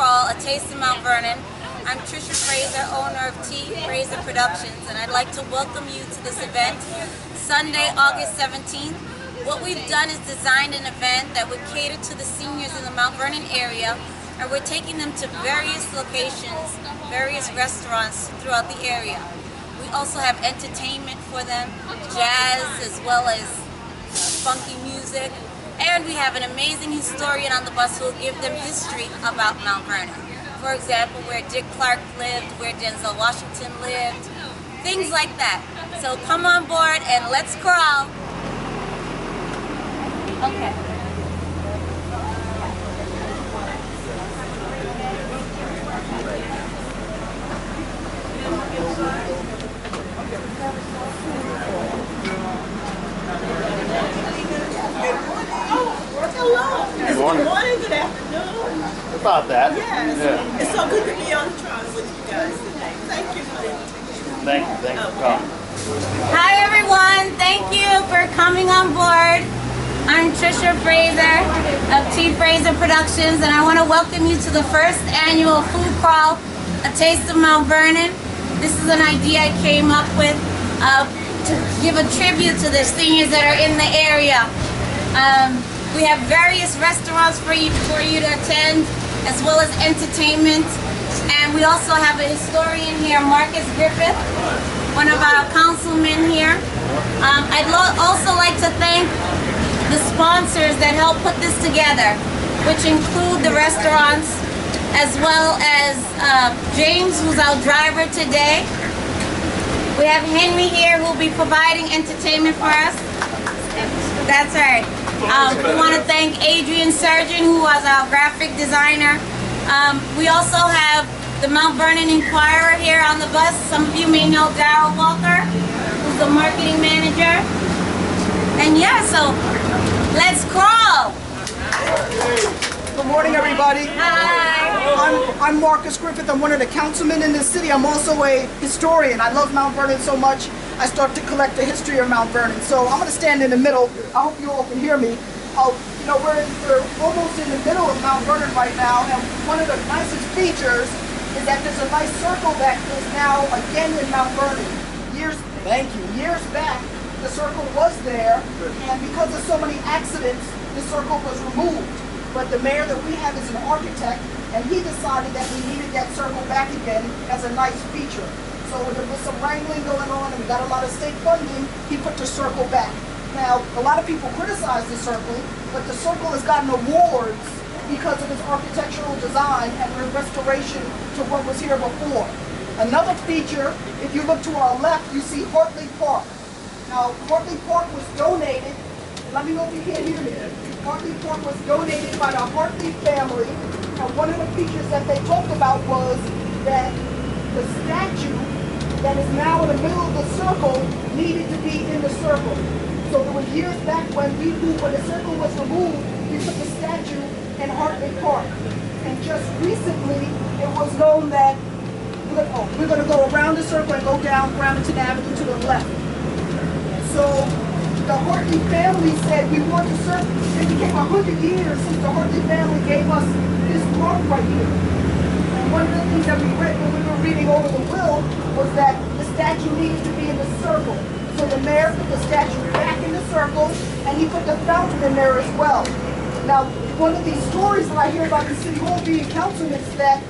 crawl, A Taste of Mount Vernon. I'm Trisha Fraser, owner of T. Fraser Productions, and I'd like to welcome you to this event, Sunday, August 17th. What we've done is designed an event that would cater to the seniors in the Mount Vernon area, and we're taking them to various locations, various restaurants throughout the area. We also have entertainment for them, jazz as well as funky music, and we have an amazing historian on the bus who will give them history about Mount Vernon. For example, where Dick Clark lived, where Denzel Washington lived, things like that. So come on board and let's crawl. Okay. Good morning, good afternoon. About that. Yes. Yeah. It's so good to be on the trial with you guys today. Thank you for the invitation. Thank you for coming. Hi everyone, thank you for coming on board. I'm Trisha Fraser of T. Fraser Productions, and I want to welcome you to the first annual food crawl, A Taste of Mount Vernon. This is an idea I came up with to give a tribute to the seniors that are in the area. We have various restaurants for you to attend, as well as entertainment. And we also have a historian here, Marcus Griffith, one of our councilmen here. I'd also like to thank the sponsors that help put this together, which include the restaurants, as well as James, who's our driver today. We have Henry here, who will be providing entertainment for us. That's right. We want to thank Adrian Surgeon, who was our graphic designer. We also have the Mount Vernon Inquirer here on the bus. Some of you may know Darryl Walker, who's the marketing manager. And yeah, so let's crawl. Good morning, everybody. Hi. I'm Marcus Griffith. I'm one of the councilmen in this city. I'm also a historian. I love Mount Vernon so much, I started to collect the history of Mount Vernon. So I'm going to stand in the middle. I hope you all can hear me. We're almost in the middle of Mount Vernon right now, and one of the nicest features is that there's a nice circle that is now again in Mount Vernon. Years back, the circle was there, and because of so many accidents, the circle was removed. But the mayor that we have is an architect, and he decided that we needed that circle back again as a nice feature. So there was some wrangling going on, and we got a lot of state funding. He put the circle back. Now, a lot of people criticize the circle, but the circle has gotten awards because of its architectural design and restoration to what was here before. Another feature, if you look to our left, you see Hartley Park. Now, Hartley Park was donated. Let me know if you can't hear me. Hartley Park was donated by the Hartley family. And one of the features that they talked about was that the statue that is now in the middle of the circle needed to be in the circle. So there were years back when the circle was removed, we put the statue in Hartley Park. And just recently, it was known that we're going to go around the circle and go down Brampton Avenue to the left. So the Hartley family said we want to serve. It became 100 years since the Hartley family gave us this park right here. And one of the things that we read when we were reading over the will was that the statue needed to be in the circle. So the mayor put the statue back in the circle, and he put the fountain in there as well. Now, one of these stories that I hear about the City Hall being councilmen is that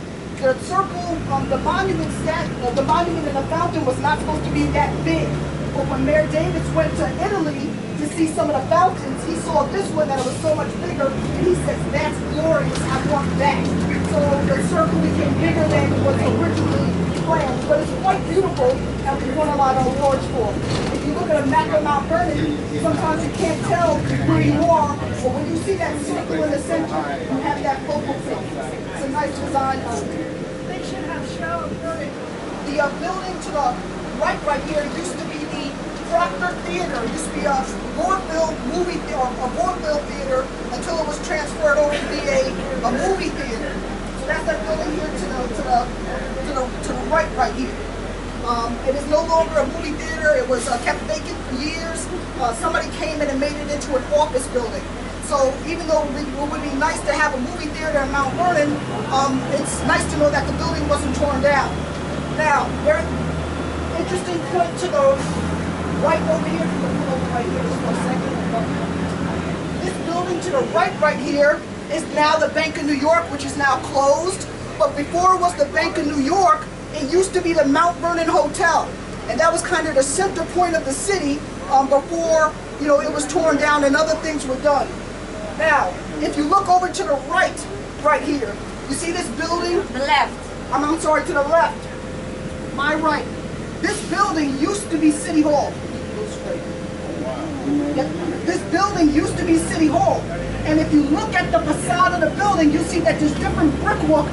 the circle, the monument and the fountain was not supposed to be that big. But when Mayor Davis went to Italy to see some of the fountains, he saw this one that was so much bigger, and he says, "That's glorious, I want that." So the circle became bigger than it was originally planned, but it's quite beautiful, and we won a lot of awards for it. If you look at a map of Mount Vernon, sometimes you can't tell where you are, but when you see that circle in the center, you have that focal point. It's a nice design. They should have shown The building to the right here used to be the Proctor Theater. It used to be a vaudeville movie or a vaudeville theater until it was transferred over to be a movie theater. So that's that building here to the right here. It is no longer a movie theater. It was kept vacant for years. Somebody came in and made it into an office building. So even though it would be nice to have a movie theater in Mount Vernon, it's nice to know that the building wasn't torn down. Now, very interesting point to the right over here. Pull over right here just for a second. This building to the right here is now the Bank of New York, which is now closed. But before it was the Bank of New York, it used to be the Mount Vernon Hotel. And that was kind of the center point of the city before, it was torn down and other things were done. Now, if you look over to the right here, you see this building? The left. I'm sorry, to the left. My right. This building used to be City Hall. Go straight. This building used to be City Hall. And if you look at the facade of the building, you see that there's different brickwork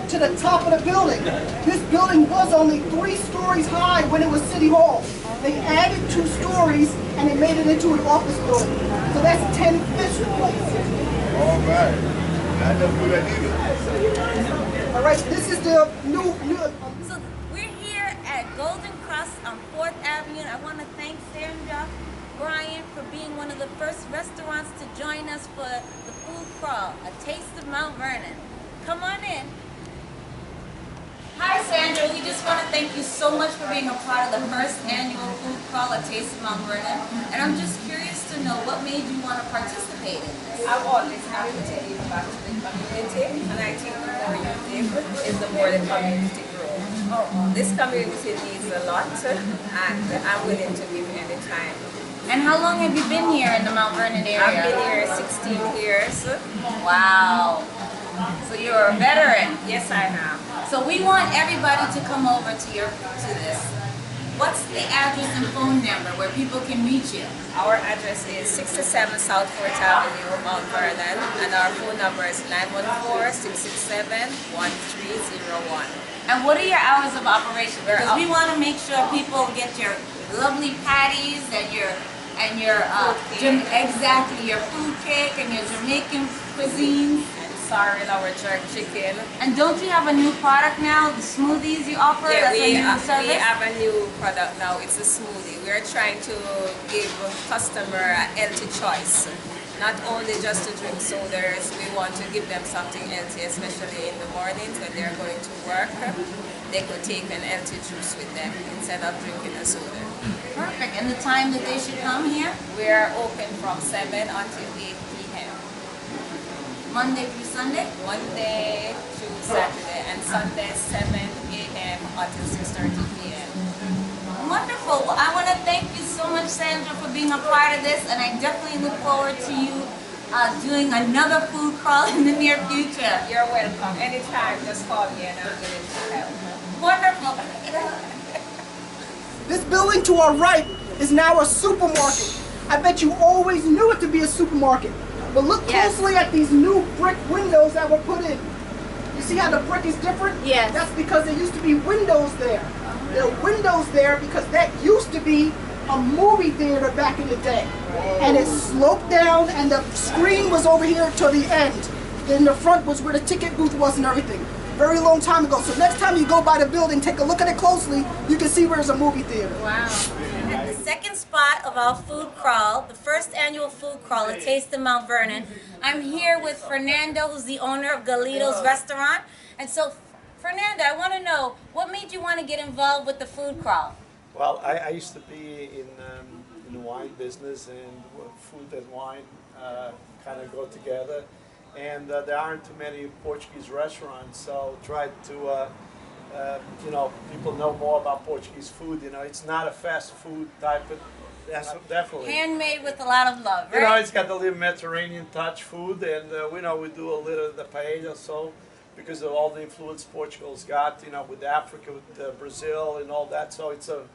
to the top of the building. This building was only 3 stories high when it was City Hall. They added 2 stories and they made it into an office building. So that's 10 Fisher Place. All right. I never knew that either. All right, this is the new. So we're here at Golden Cross on 4th Avenue. I want to thank Sandra Bryan for being one of the first restaurants to join us for the food crawl, A Taste of Mount Vernon. Come on in. Hi Sandra, we just want to thank you so much for being a part of the first annual food crawl, A Taste of Mount Vernon. And I'm just curious to know what made you want to participate in this. I've always happy to give back to the community, and I think the more you give is the more the community grows. This community needs a lot, and I'm willing to give anytime. And how long have you been here in the Mount Vernon area? I've been here 16 years. Wow. So you're a veteran. Yes, I have. So we want everybody to come over to this. What's the address and phone number where people can reach you? Our address is 67 South 4th Avenue, Mount Vernon, and our phone number is 914-667-1301. And what are your hours of operation? Because we want to make sure people get your lovely patties and your exactly your food cake and your Jamaican cuisine. Sorry, our jerk chicken. And don't you have a new product now? The smoothies you offer? Yeah, That's a new service? we have a new product now. It's a smoothie. We are trying to give customer a healthy choice. Not only just to drink sodas, we want to give them something healthy, especially in the mornings when they're going to work. They could take an healthy juice with them instead of drinking a soda. Perfect. And the time that they should come here? We are open from 7 until 8 p.m. Monday through Sunday? Monday through Saturday, and Sunday 7 a.m. until 6:30 p.m. Wonderful. Well, I want to thank you so much, Sandra, for being a part of this, and I definitely look forward to you doing another food crawl in the near future. You're welcome. Anytime, just call me and I'm willing to help. Wonderful. This building to our right is now a supermarket. I bet you always knew it to be a supermarket. But look closely at these new brick windows that were put in. You see how the brick is different? Yes. That's because there used to be windows there. There are windows there because that used to be a movie theater back in the day. And it sloped down and the screen was over here to the end. Then the front was where the ticket booth was and everything. Very long time ago. So next time you go by the building, take a look at it closely, you can see where there's a movie theater. Wow. At the second spot of our food crawl, the first annual food crawl, A Taste of Mount Vernon, I'm here with Fernando, who's the owner of Galito's Restaurant. And so, Fernando, I want to know, what made you want to get involved with the food crawl? Well, I used to be in the wine business, and food and wine kind of go together. And there aren't too many Portuguese restaurants, so tried to, people know more about Portuguese food. It's not a fast food type of, definitely. Handmade with a lot of love, right? It's got the little Mediterranean touch food, and we do a little of the paella, so because of all the influence Portugal's got, with Africa, with Brazil and all that, so it's a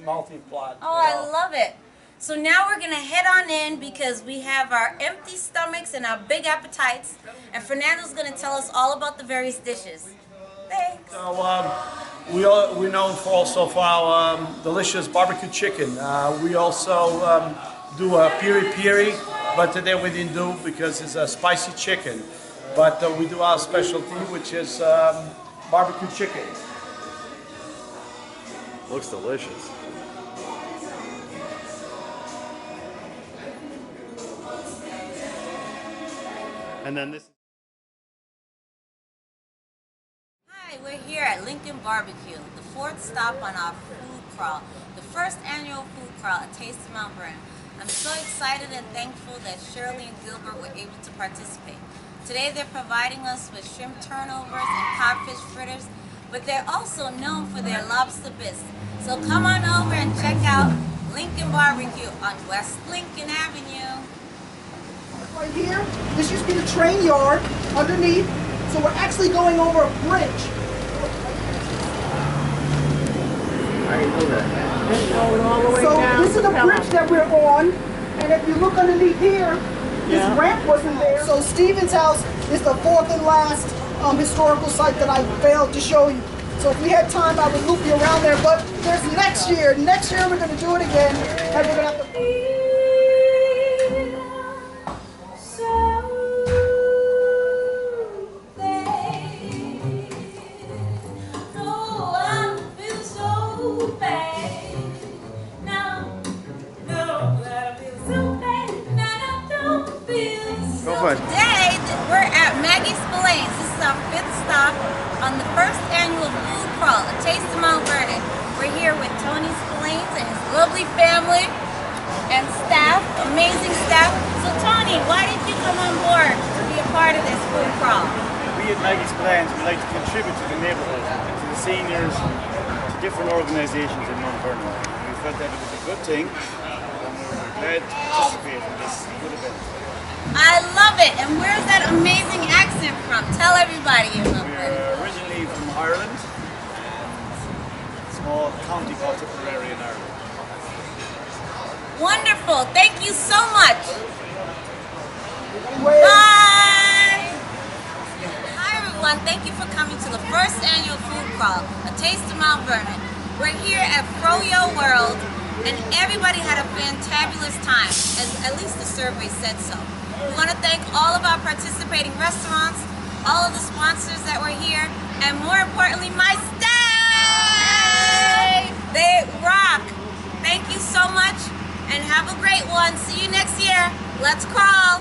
multi-plot. Oh, I love it. So now we're going to head on in because we have our empty stomachs and our big appetites, and Fernando's going to tell us all about the various dishes. Thanks. So we're known also for our delicious barbecue chicken. We also do a piri-piri, but today we didn't do because it's a spicy chicken. But we do our specialty, which is barbecue chicken. Looks delicious. And then this. Hi, we're here at Lincoln Barbecue, the fourth stop on our food crawl, the first annual food crawl, A Taste of Mount Vernon. I'm so excited and thankful that Shirley and Gilbert were able to participate. Today they're providing us with shrimp turnovers and codfish fritters, but they're also known for their lobster bisque. So come on over and check out Lincoln Barbecue on West Lincoln Avenue. Right here, this used to be the train yard underneath, so we're actually going over a bridge. So this is the bridge that we're on, and if you look underneath here, this ramp wasn't there. So Stephen's house is the fourth and last historical site that I failed to show you. So if we had time, I would loop you around there, but there's next year. Next year we're going to do it again, and we're going to have to... Today, we're at Maggie Spillane's. This is our fifth stop on the first annual food crawl, A Taste of Mount Vernon. We're here with Tony Spillane's and his lovely family and staff, amazing staff. So Tony, why did you come on board to be a part of this food crawl? We at Maggie Spillane's, we like to contribute to the neighbourhood, to the seniors, to different organisations in Mount Vernon. We felt that it was a good thing, and we were glad to participate in this good event. I love it. And where's that amazing accent from? Tell everybody in Mount Vernon. We're originally from Ireland, a small county called Tipperary in Ireland. Wonderful. Thank you so much. Bye. Hi everyone. Thank you for coming to the first annual food crawl, A Taste of Mount Vernon. We're here at Froyo World, and everybody had a fantabulous time, as at least the survey said so. We want to thank all of our participating restaurants, all of the sponsors that were here, and more importantly, my staff! They rock! Thank you so much, and have a great one. See you next year. Let's crawl!